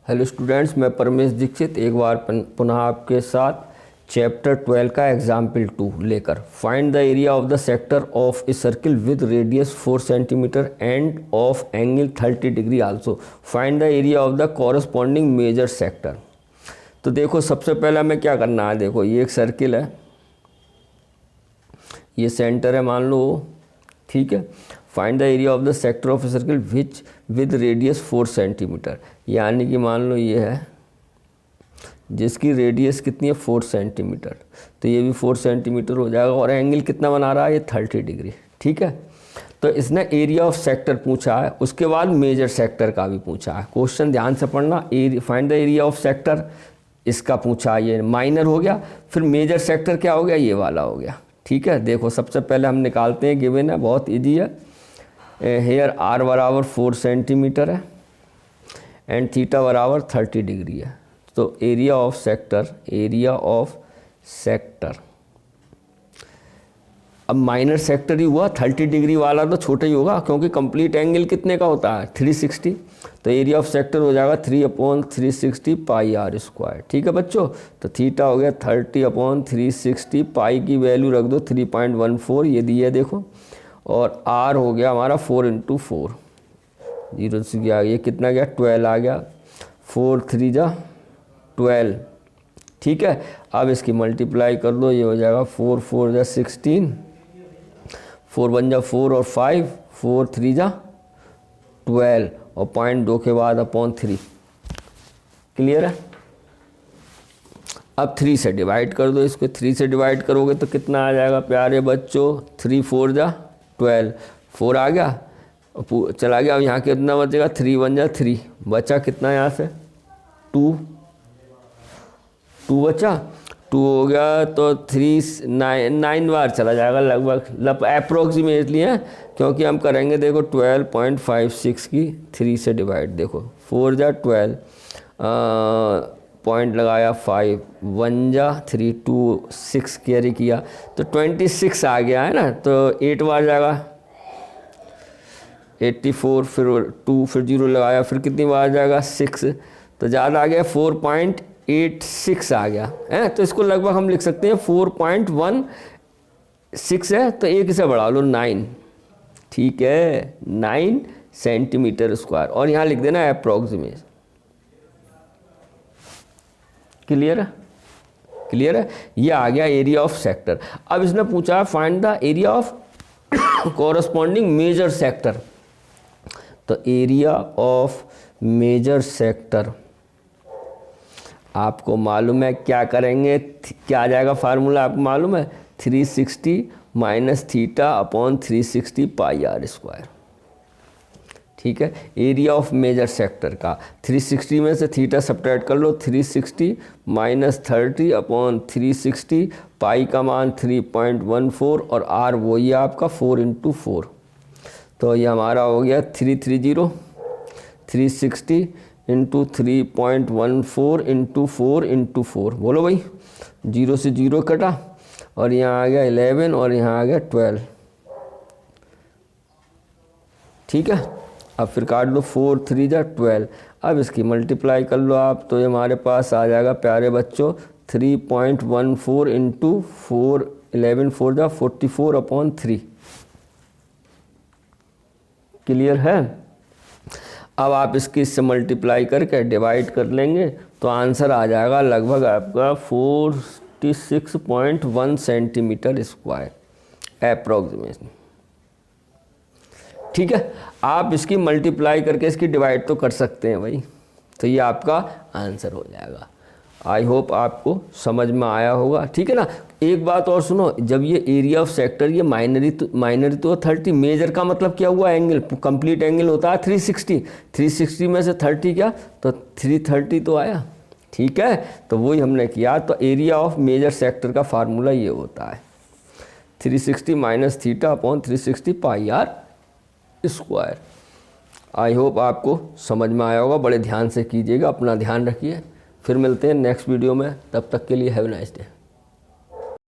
Hello students, मैं परमेश दीक्षित एक बार पुनः आपके साथ चैप्टर 12 का एग्जाम्पल 2 लेकर find the area of the sector of a circle with radius 4 centimetre and of angle 30 degree also find the area of the corresponding major sector. तो देखो, सबसे पहले हमें क्या करना है। देखो, ये एक सर्किल है, ये सेंटर है मान लो, ठीक है। Find the area of the sector of a circle which with radius 4 centimetre, यानी कि मान लो ये है जिसकी रेडियस कितनी है 4 सेंटीमीटर, तो ये भी 4 सेंटीमीटर हो जाएगा और एंगल कितना बना रहा है ये 30 डिग्री, ठीक है। तो इसने एरिया ऑफ सेक्टर पूछा है, उसके बाद मेजर सेक्टर का भी पूछा है। क्वेश्चन ध्यान से पढ़ना। Find the area of sector इसका पूछा, ये माइनर हो गया। फिर मेजर सेक्टर क्या हो गया, ये वाला हो गया, ठीक है। देखो, सबसे पहले हम निकालते हैं, गिवन है, बहुत ईजी है। हेयर आर बराबर 4 सेंटीमीटर है एंड थीटा बराबर 30 डिग्री है। तो एरिया ऑफ सेक्टर अब माइनर सेक्टर ही हुआ, 30 डिग्री वाला तो छोटा ही होगा क्योंकि कंप्लीट एंगल कितने का होता है 360। तो एरिया ऑफ सेक्टर हो जाएगा 3/360 पाई आर स्क्वायर, ठीक है बच्चों। तो थीटा हो गया 30/360, पाई की वैल्यू रख दो 3.14, ये दी है देखो, और आर हो गया हमारा 4 × 4, 0 से गया, ये कितना गया 12 आ गया, 4 3 जा 12, ठीक है। अब इसकी मल्टीप्लाई कर दो, ये हो जाएगा 4 4 जा 16, 4 1 जा 4 और 5, 4 3 जा 12 और 0.2 के बाद /3, क्लियर है। अब 3 से डिवाइड कर दो इसको, 3 से डिवाइड करोगे तो कितना आ जाएगा प्यारे बच्चों, 3 4 जा 12, 4 आ गया चला गया। अब यहाँ कितना बचेगा, 3 1 जा 3, बचा कितना यहाँ से 2 बचा, 2 हो गया तो 3 9 बार चला जाएगा लगभग, अप्रोक्सीमेटली है क्योंकि हम करेंगे देखो 12.56 की 3 से डिवाइड। देखो 4 जा 12, पॉइंट लगाया 5, 1 जा 3, 2 6 कैरी किया तो 26 आ गया है ना। तो 8 बार जाएगा 84, फिर 2, फिर 0 लगाया, फिर कितनी बार जाएगा 6, तो ज़्यादा आ गया 4.86 आ गया है। तो इसको लगभग हम लिख सकते हैं 4.16 है, तो एक से बढ़ा लो 9, ठीक है, 9 सेंटीमीटर स्क्वायर, और यहाँ लिख देना अप्रोक्सीमेट। क्लियर है। ये आ गया एरिया ऑफ सेक्टर। अब इसने पूछा find the area of corresponding major sector. तो एरिया ऑफ मेजर सेक्टर आपको मालूम है क्या करेंगे, क्या आ जाएगा फार्मूला आपको मालूम है, 360 माइनस θ/360 पाई आर स्क्वायर, ठीक है। एरिया ऑफ मेजर सेक्टर का 360 में से थीटा सब्ट्रैक्ट कर लो, 360 माइनस 30/360, पाई का मान 3.14 और आर वही है आपका 4 × 4। तो ये हमारा हो गया 330, 360 × 3.14 × 4 × 4, बोलो भाई, 0 से 0 कटा और यहाँ आ गया 11 और यहाँ आ गया 12, ठीक है। अब फिर काट लो 4 3 जा 12, अब इसकी मल्टीप्लाई कर लो आप, तो ये हमारे पास आ जाएगा प्यारे बच्चों 3.14 × 4, 11 4 जा 44/3, क्लियर है। अब आप इसकी इससे मल्टीप्लाई करके डिवाइड कर लेंगे तो आंसर आ जाएगा लगभग आपका 46.1 सेंटीमीटर स्क्वायर अप्रोक्सीमेशन, ठीक है। आप इसकी मल्टीप्लाई करके इसकी डिवाइड तो कर सकते हैं भाई, तो ये आपका आंसर हो जाएगा। आई होप आपको समझ में आया होगा, ठीक है ना। एक बात और सुनो, जब ये एरिया ऑफ सेक्टर ये माइनरी तो 30, मेजर का मतलब क्या हुआ, एंगल, कंप्लीट एंगल होता है 360 में से 30 क्या, तो 330 तो आया, ठीक है। तो वही हमने किया। तो एरिया ऑफ मेजर सेक्टर का फार्मूला ये होता है 360 minus θ/360 pi R square. I hope आपको समझ में आया होगा, बड़े ध्यान से कीजिएगा, अपना ध्यान रखिए। फिर मिलते हैं नेक्स्ट वीडियो में, तब तक के लिए हैव अ नाइस डे।